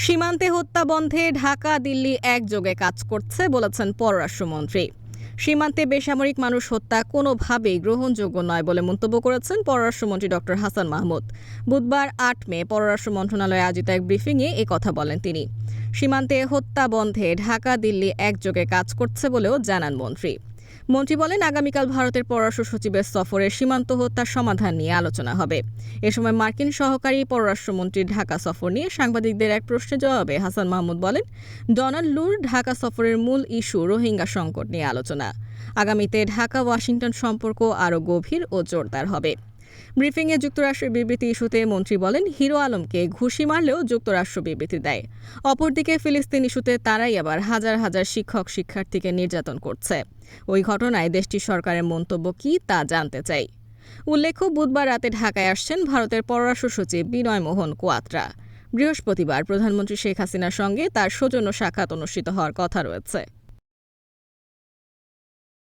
সীমান্তে হত্যা বন্ধে ঢাকা দিল্লি একযোগে কাজ করছে বলেছেন পররাষ্ট্রমন্ত্রী। সীমান্তে বেসামরিক মানুষ হত্যা কোনোভাবেই গ্রহণযোগ্য নয় বলে মন্তব্য করেছেন পররাষ্ট্রমন্ত্রী ড হাসান মাহমুদ। বুধবার ৮ মে পররাষ্ট্র মন্ত্রণালয়ে আয়োজিত এক ব্রিফিংয়ে কথা বলেন তিনি। সীমান্তে হত্যা বন্ধে ঢাকা দিল্লি একযোগে কাজ করছে বলেও জানান মন্ত্রী। মন্ত্রী বলেন, আগামীকাল ভারতের পররাষ্ট্র সচিবের সফরে সীমান্ত হত্যার সমাধান নিয়ে আলোচনা হবে। এ সময় মার্কিন সহকারী পররাষ্ট্রমন্ত্রীর ঢাকা সফর নিয়ে সাংবাদিকদের এক প্রশ্নের জবাবে হাসান মাহমুদ বলেন, ডোনাল্ড লুর ঢাকা সফরের মূল ইস্যু রোহিঙ্গা সংকট নিয়ে আলোচনা। আগামীতে ঢাকা ওয়াশিংটন সম্পর্ক আরও গভীর ও জোরদার হবে। ব্রিফিংয়ে যুক্তরাষ্ট্রের বিবৃতি ইস্যুতে মন্ত্রী বলেন, হিরো আলমকে ঘুষি মারলেও যুক্তরাষ্ট্র বিবৃতি দেয়। অপরদিকে ফিলিস্তিন ইস্যুতে তারাই আবার হাজার হাজার শিক্ষক শিক্ষার্থীকে নির্যাতন করছে। ওই ঘটনায় দেশটির সরকারের মন্তব্য কী তা জানতে চাই। উল্লেখ্য, বুধবার রাতে ঢাকায় আসছেন ভারতের পররাষ্ট্র সচিব বিনয় মোহন কোয়াত্রা। বৃহস্পতিবার প্রধানমন্ত্রী শেখ হাসিনার সঙ্গে তার সৌজন্য সাক্ষাৎ অনুষ্ঠিত হওয়ার কথা রয়েছে।